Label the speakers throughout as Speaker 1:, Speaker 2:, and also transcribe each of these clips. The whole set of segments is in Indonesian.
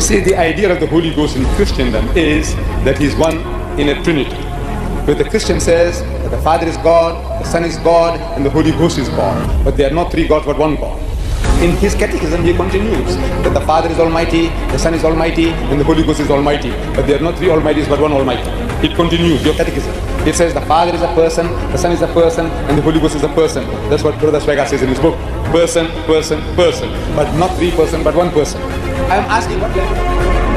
Speaker 1: See, the idea of the Holy Ghost in Christendom is that He's one in a Trinity. But the Christian says that the Father is God, the Son is God, and the Holy Ghost is God. But they are not three gods, but one God. In his catechism, he continues that the Father is Almighty, the Son is Almighty, and the Holy Ghost is Almighty. But they are not three Almighties, but one Almighty. It continues, your catechism. It says the Father is a person, the Son is a person, and the Holy Ghost is a person. That's what Brother Swagger says in his book. Person, person, person. But not three person, but one person. I am asking what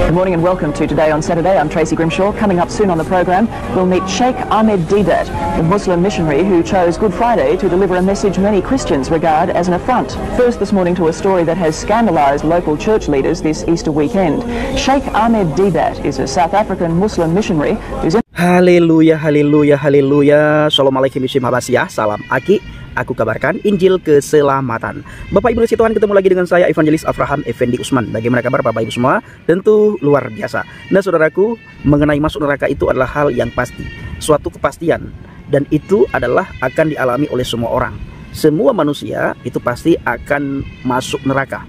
Speaker 2: Good morning and welcome to Today on Saturday. I'm Tracy Grimshaw. Coming up soon on the program, we'll meet Sheikh Ahmed Deedat, the Muslim missionary who chose Good Friday to deliver a message many Christians regard as an affront. First this morning to a story that has scandalised local church leaders this Easter weekend. Sheikh Ahmed Deedat is a South African Muslim missionary who's in...
Speaker 3: Haleluya, haleluya, haleluya. Assalamualaikum warahmatullahi wabarakatuh. Salam Aki. Aku kabarkan Injil keselamatan. Bapak Ibu Tuhan, ketemu lagi dengan saya Evangelis Abraham Effendi Usman. Bagaimana kabar Bapak Ibu semua? Tentu luar biasa. Nah saudaraku, mengenai masuk neraka itu adalah hal yang pasti, suatu kepastian, dan itu adalah akan dialami oleh semua orang. Semua manusia itu pasti akan masuk neraka.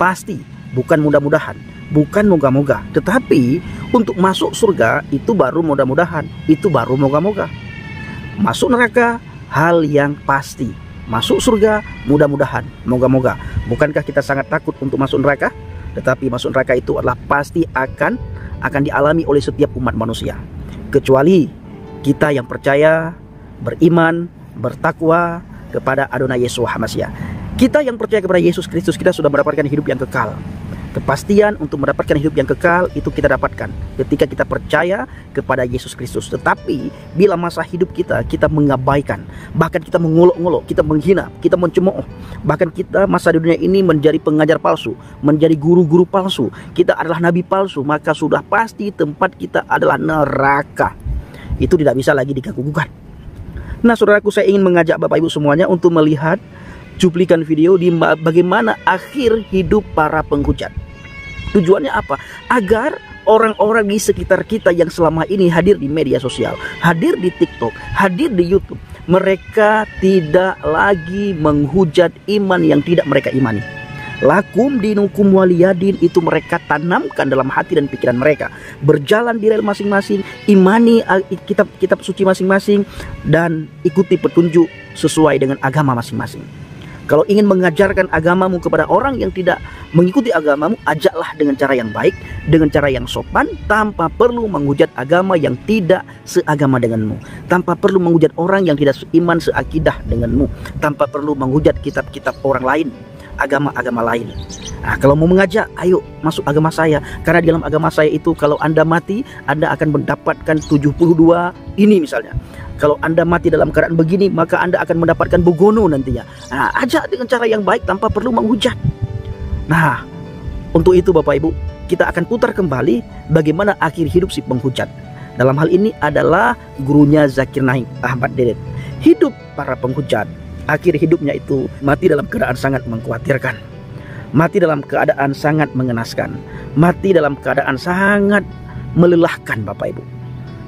Speaker 3: Pasti, bukan mudah-mudahan, bukan moga-moga. Tetapi untuk masuk surga itu baru mudah-mudahan, itu baru moga-moga. Masuk neraka hal yang pasti, masuk surga mudah-mudahan, moga-moga. Bukankah kita sangat takut untuk masuk neraka? Tetapi masuk neraka itu adalah pasti akan dialami oleh setiap umat manusia, kecuali kita yang percaya, beriman, bertakwa kepada Adonai Yeshua HaMashiach. Kita yang percaya kepada Yesus Kristus, kita sudah mendapatkan hidup yang kekal. Kepastian untuk mendapatkan hidup yang kekal itu kita dapatkan ketika kita percaya kepada Yesus Kristus. Tetapi bila masa hidup kita mengabaikan, bahkan kita mengolok-ngolok, kita menghina, kita mencemooh, bahkan kita masa di dunia ini menjadi pengajar palsu, menjadi guru-guru palsu, kita adalah nabi palsu, maka sudah pasti tempat kita adalah neraka. Itu tidak bisa lagi diganggu-gugat. Nah saudaraku, saya ingin mengajak Bapak Ibu semuanya untuk melihat cuplikan video di bagaimana akhir hidup para penghujat. Tujuannya apa? Agar orang-orang di sekitar kita yang selama ini hadir di media sosial, hadir di TikTok, hadir di YouTube, mereka tidak lagi menghujat iman yang tidak mereka imani. Lakum dinukum waliyadin, itu mereka tanamkan dalam hati dan pikiran mereka. Berjalan di rel masing-masing, imani kitab suci masing-masing, dan ikuti petunjuk sesuai dengan agama masing-masing. Kalau ingin mengajarkan agamamu kepada orang yang tidak mengikuti agamamu, ajaklah dengan cara yang baik, dengan cara yang sopan, tanpa perlu menghujat agama yang tidak seagama denganmu, tanpa perlu menghujat orang yang tidak seiman seakidah denganmu, tanpa perlu menghujat kitab-kitab orang lain, agama-agama lain. Nah, kalau mau mengajak, ayo masuk agama saya, karena di dalam agama saya itu kalau Anda mati, Anda akan mendapatkan 72 ini misalnya. Kalau Anda mati dalam keadaan begini, maka Anda akan mendapatkan bogono nantinya. Nah, ajak dengan cara yang baik tanpa perlu menghujat. Nah, untuk itu Bapak Ibu, kita akan putar kembali bagaimana akhir hidup si penghujat. Dalam hal ini adalah gurunya Zakir Naik Ahmad Deedat. Hidup para penghujat, akhir hidupnya itu mati dalam keadaan sangat mengkhawatirkan, mati dalam keadaan sangat mengenaskan, mati dalam keadaan sangat melelahkan Bapak Ibu.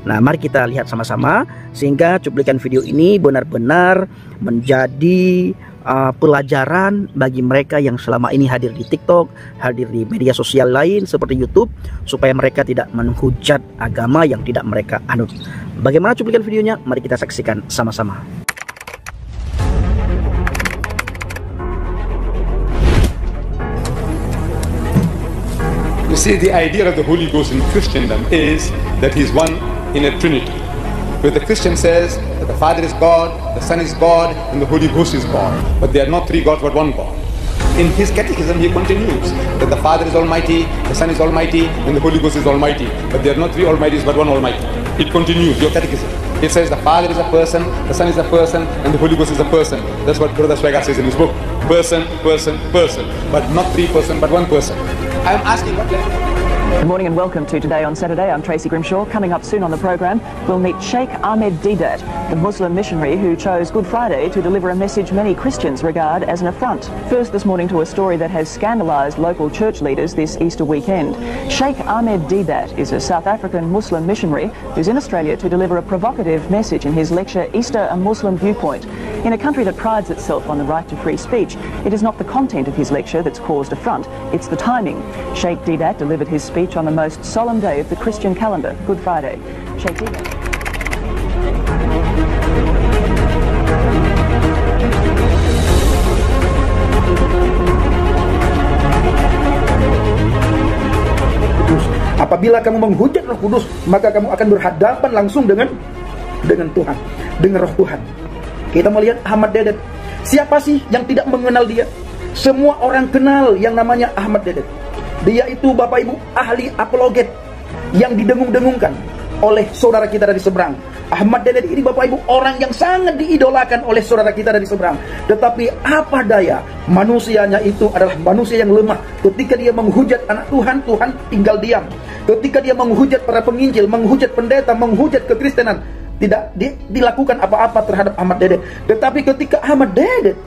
Speaker 3: Nah mari kita lihat sama-sama, sehingga cuplikan video ini benar-benar menjadi pelajaran bagi mereka yang selama ini hadir di TikTok, hadir di media sosial lain seperti YouTube, supaya mereka tidak menghujat agama yang tidak mereka anut. Bagaimana cuplikan videonya? Mari kita saksikan sama-sama.
Speaker 1: You see, the idea of the Holy Ghost in Christendom is that He's one in a Trinity. But the Christian says that the Father is God, the Son is God, and the Holy Ghost is God. But they are not three gods, but one God. In his catechism, he continues that the Father is Almighty, the Son is Almighty, and the Holy Ghost is Almighty. But they are not three Almighties, but one Almighty. It continues, your catechism. It says the Father is a person, the Son is a person, and the Holy Ghost is a person. That's what Brother Swagger says in his book. Person, person, person. But not three person, but one person. I am asking what
Speaker 2: Good morning and welcome to Today on Saturday. I'm Tracy Grimshaw. Coming up soon on the program, we'll meet Sheikh Ahmed Deedat, the Muslim missionary who chose Good Friday to deliver a message many Christians regard as an affront. First this morning to a story that has scandalised local church leaders this Easter weekend. Sheikh Ahmed Deedat is a South African Muslim missionary who's in Australia to deliver a provocative message in his lecture, Easter, a Muslim Viewpoint. In a country that prides itself on the right to free speech, it is not the content of his lecture that's caused affront, it's the timing. Sheikh Deedat delivered his speech on the most solemn day of the Christian calendar, Good Friday. Sheikh Deedat.
Speaker 3: Apabila kamu menghujat Roh Kudus, maka kamu akan berhadapan langsung dengan Tuhan, dengan Roh Tuhan. Kita melihat Ahmad Deedat. Siapa sih yang tidak mengenal dia? Semua orang kenal yang namanya Ahmad Deedat. Dia itu Bapak Ibu ahli apologet yang didengung-dengungkan oleh saudara kita dari seberang. Ahmad Deedat ini Bapak Ibu orang yang sangat diidolakan oleh saudara kita dari seberang. Tetapi apa daya, manusianya itu adalah manusia yang lemah. Ketika dia menghujat anak Tuhan, Tuhan tinggal diam. Ketika dia menghujat para penginjil, menghujat pendeta, menghujat kekristenan, tidak dilakukan apa-apa terhadap Ahmad Deedat. Tetapi ketika Ahmad Deedat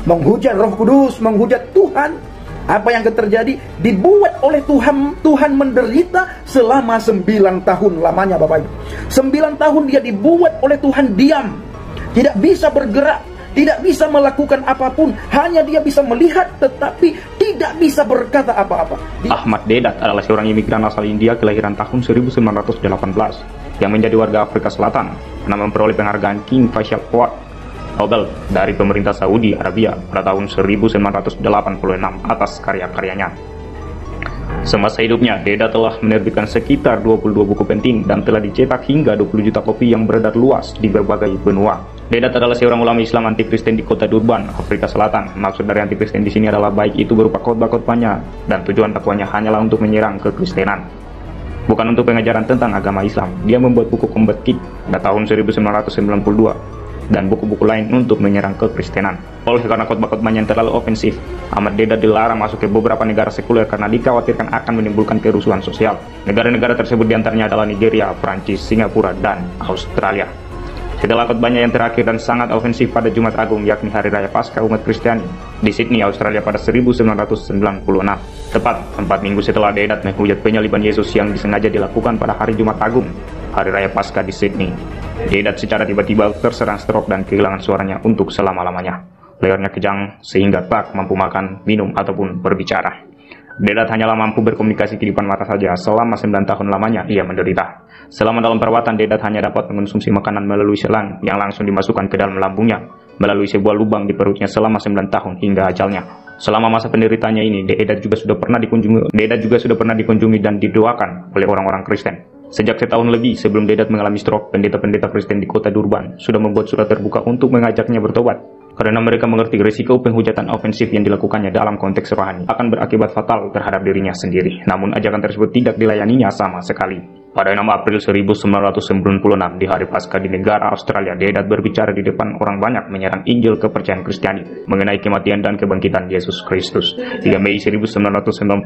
Speaker 3: menghujat Roh Kudus, menghujat Tuhan, apa yang akan terjadi? Dibuat oleh Tuhan menderita selama 9 tahun lamanya Bapak Ibu. 9 tahun dia dibuat oleh Tuhan diam, tidak bisa bergerak, tidak bisa melakukan apapun, hanya dia bisa melihat tetapi tidak bisa berkata apa-apa.
Speaker 4: Ahmad Deedat adalah seorang imigran asal India kelahiran tahun 1918 yang menjadi warga Afrika Selatan karena memperoleh penghargaan King Faisal Award Nobel dari pemerintah Saudi Arabia pada tahun 1986 atas karya-karyanya. Semasa hidupnya, Deedat telah menerbitkan sekitar 22 buku penting dan telah dicetak hingga 20 juta kopi yang beredar luas di berbagai benua. Deedat adalah seorang ulama Islam anti-Kristen di kota Durban, Afrika Selatan. Maksud dari anti-Kristen di sini adalah baik itu berupa khotbah-khotbahnya dan tujuan dakwahnya hanyalah untuk menyerang kekristenan, bukan untuk pengajaran tentang agama Islam. Dia membuat buku Combat Kit pada tahun 1992 dan buku-buku lain untuk menyerang kekristenan. Oleh karena khotbah-khotbahnya yang terlalu ofensif, Ahmad Deedat dilarang masuk ke beberapa negara sekuler karena dikhawatirkan akan menimbulkan kerusuhan sosial. Negara-negara tersebut diantaranya adalah Nigeria, Prancis, Singapura, dan Australia. Setelah khotbahnya yang terakhir dan sangat ofensif pada Jumat Agung, yakni Hari Raya Paskah umat Kristiani di Sydney, Australia pada 1996, tepat 4 minggu setelah Deedat menghujat penyaliban Yesus yang disengaja dilakukan pada hari Jumat Agung, Hari Raya Paskah di Sydney. Deedat secara tiba-tiba terserang stroke dan kehilangan suaranya untuk selama-lamanya. Lehernya kejang sehingga tak mampu makan, minum, ataupun berbicara. Deedat hanyalah mampu berkomunikasi ke depan mata saja. Selama 9 tahun lamanya ia menderita. Selama dalam perawatan, Deedat hanya dapat mengonsumsi makanan melalui selang yang langsung dimasukkan ke dalam lambungnya melalui sebuah lubang di perutnya selama 9 tahun hingga ajalnya. Selama masa penderitaannya ini, Deedat juga sudah pernah dikunjungi dan didoakan oleh orang-orang Kristen. Sejak setahun lebih sebelum Deedat mengalami stroke, pendeta-pendeta Kristen di kota Durban sudah membuat surat terbuka untuk mengajaknya bertobat, karena mereka mengerti risiko penghujatan ofensif yang dilakukannya dalam konteks rohani akan berakibat fatal terhadap dirinya sendiri. Namun ajakan tersebut tidak dilayaninya sama sekali. Pada 6 April 1996 di hari Paskah di negara Australia, Deedat berbicara di depan orang banyak menyerang Injil kepercayaan Kristiani mengenai kematian dan kebangkitan Yesus Kristus. 3 Mei 1996,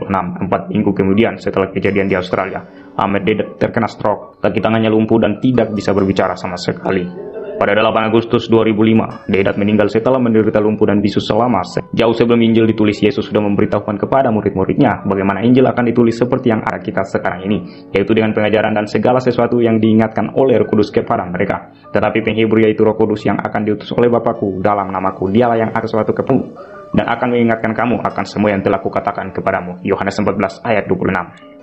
Speaker 4: 4 minggu kemudian setelah kejadian di Australia, Ahmad Deedat terkena stroke, kaki tangannya lumpuh dan tidak bisa berbicara sama sekali. Pada 8 Agustus 2005, Deedat meninggal setelah menderita lumpuh dan bisu selama jauh sebelum Injil ditulis. Yesus sudah memberitahukan kepada murid-muridnya bagaimana Injil akan ditulis seperti yang ada kita sekarang ini, yaitu dengan pengajaran dan segala sesuatu yang diingatkan oleh Roh Kudus kepada mereka. Tetapi penghibur yaitu Roh Kudus yang akan diutus oleh Bapakku dalam namaku, dialah yang ada sesuatu kepadamu dan akan mengingatkan kamu akan semua yang telah kukatakan kepadamu. Yohanes 14 ayat 26.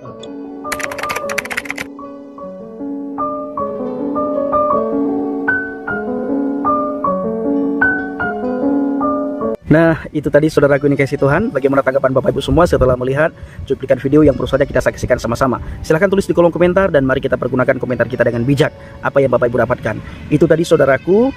Speaker 3: Nah, itu tadi saudaraku ini kasih Tuhan. Bagaimana tanggapan Bapak Ibu semua setelah melihat cuplikan video yang baru saja kita saksikan sama-sama? Silahkan tulis di kolom komentar dan mari kita pergunakan komentar kita dengan bijak. Apa yang Bapak Ibu dapatkan? Itu tadi saudaraku,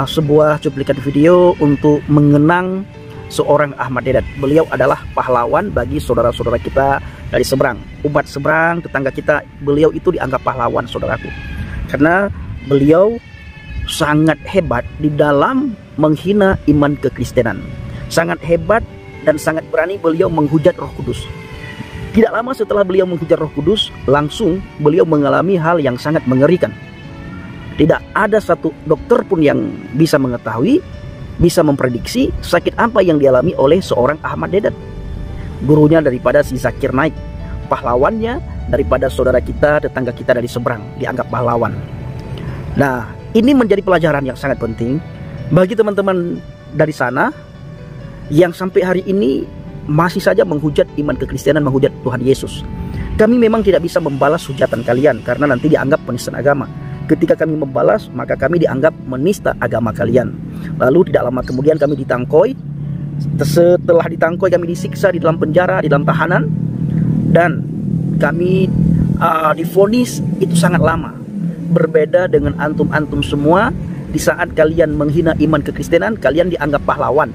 Speaker 3: sebuah cuplikan video untuk mengenang seorang Ahmad Deedat. Beliau adalah pahlawan bagi saudara-saudara kita dari seberang, umat seberang, tetangga kita. Beliau itu dianggap pahlawan saudaraku, karena beliau sangat hebat di dalam menghina iman kekristenan. Sangat hebat dan sangat berani beliau menghujat Roh Kudus. Tidak lama setelah beliau menghujat Roh Kudus, langsung beliau mengalami hal yang sangat mengerikan. Tidak ada satu dokter pun yang bisa mengetahui, bisa memprediksi sakit apa yang dialami oleh seorang Ahmad Deedat. Gurunya daripada si Zakir Naik, pahlawannya daripada saudara kita, tetangga kita dari seberang, dianggap pahlawan. Nah, ini menjadi pelajaran yang sangat penting Bagi teman-teman dari sana yang sampai hari ini masih saja menghujat iman kekristenan, menghujat Tuhan Yesus, kami memang tidak bisa membalas hujatan kalian karena nanti dianggap penistaan agama. Ketika kami membalas, maka kami dianggap menista agama kalian. Lalu tidak lama kemudian kami ditangkoi. Setelah ditangkoi kami disiksa di dalam penjara, di dalam tahanan, dan kami divonis itu sangat lama. Berbeda dengan antum-antum semua, di saat kalian menghina iman kekristenan, kalian dianggap pahlawan,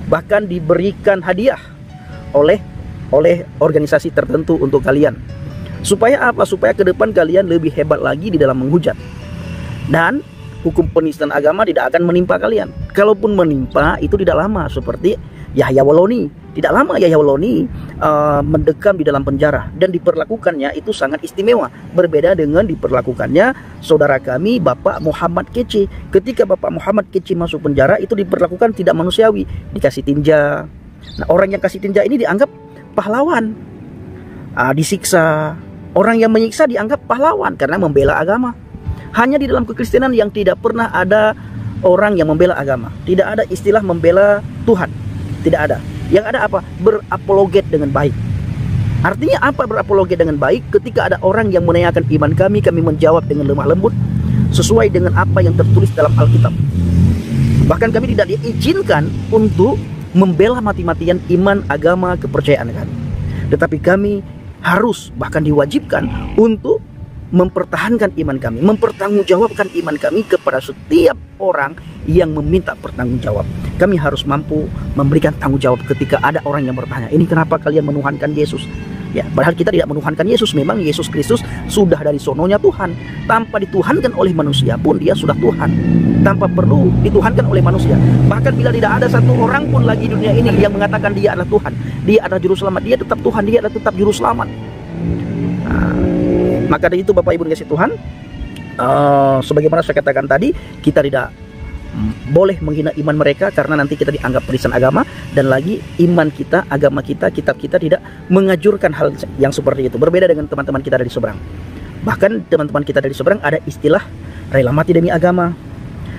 Speaker 3: bahkan diberikan hadiah oleh organisasi tertentu untuk kalian. Supaya apa? Supaya ke depan kalian lebih hebat lagi di dalam menghujat. Dan hukum penistaan agama tidak akan menimpa kalian. Kalaupun menimpa, itu tidak lama, seperti Yahya Waloni. Tidak lama Yahya Waloni mendekam di dalam penjara, dan diperlakukannya itu sangat istimewa. Berbeda dengan diperlakukannya saudara kami Bapak Muhammad Kece. Ketika Bapak Muhammad Kece masuk penjara, itu diperlakukan tidak manusiawi, dikasih tinja. Nah, orang yang kasih tinja ini dianggap pahlawan, disiksa. Orang yang menyiksa dianggap pahlawan karena membela agama. Hanya di dalam kekristenan yang tidak pernah ada orang yang membela agama. Tidak ada istilah membela Tuhan. Tidak ada. Yang ada apa? Berapologet dengan baik. Artinya apa berapologet dengan baik? Ketika ada orang yang menanyakan iman kami menjawab dengan lemah lembut sesuai dengan apa yang tertulis dalam Alkitab. Bahkan kami tidak diizinkan untuk membela mati-matian iman, agama, kepercayaan kami. Tetapi kami harus, bahkan diwajibkan untuk mempertahankan iman kami, mempertanggungjawabkan iman kami kepada setiap orang yang meminta pertanggungjawab. Kami harus mampu memberikan tanggung jawab ketika ada orang yang bertanya, ini kenapa kalian menuhankan Yesus? Ya, padahal kita tidak menuhankan Yesus. Memang Yesus Kristus sudah dari sononya Tuhan. Tanpa dituhankan oleh manusia pun dia sudah Tuhan. Tanpa perlu dituhankan oleh manusia. Bahkan bila tidak ada satu orang pun lagi di dunia ini yang mengatakan dia adalah Tuhan, dia adalah juru selamat, dia tetap Tuhan, dia adalah tetap juru selamat. Maka dari itu Bapak Ibu dikasih Tuhan, sebagaimana saya katakan tadi, kita tidak boleh menghina iman mereka karena nanti kita dianggap penistaan agama. Dan lagi iman kita, agama kita, kitab kita tidak mengajurkan hal yang seperti itu. Berbeda dengan teman-teman kita dari seberang. Bahkan teman-teman kita dari seberang ada istilah rela mati demi agama,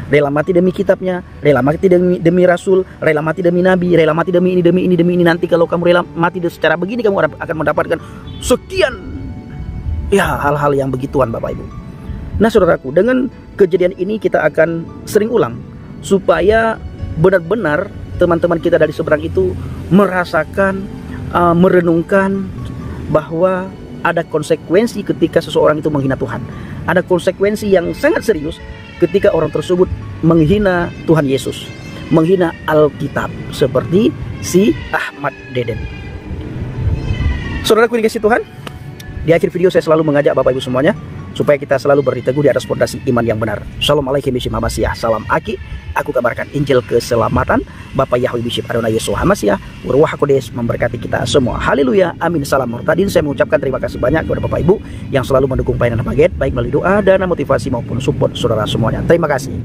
Speaker 3: rela mati demi kitabnya, rela mati demi rasul, rela mati demi nabi, rela mati demi ini. Nanti kalau kamu rela mati secara begini, kamu akan mendapatkan sekian, ya, hal-hal yang begituan Bapak Ibu. Nah saudaraku, dengan kejadian ini kita akan sering ulang supaya benar-benar teman-teman kita dari seberang itu merasakan, merenungkan bahwa ada konsekuensi ketika seseorang itu menghina Tuhan. Ada konsekuensi yang sangat serius ketika orang tersebut menghina Tuhan Yesus, menghina Alkitab, seperti si Ahmad Deden. Saudaraku dikasih Tuhan, di akhir video saya selalu mengajak Bapak Ibu semuanya supaya kita selalu berteguh di atas fondasi iman yang benar. Assalamualaikum Bishim Hamasiah. Salam Aki. Aku kabarkan Injil keselamatan. Bapak Yahweh Bishim Adonai Yesus Hamasiah. Ruach Kodes memberkati kita semua. Haleluya. Amin. Salam Murtadin. Saya mengucapkan terima kasih banyak kepada Bapak Ibu yang selalu mendukung pelayanan Paget, baik melalui doa, dana, motivasi maupun support saudara semuanya. Terima kasih.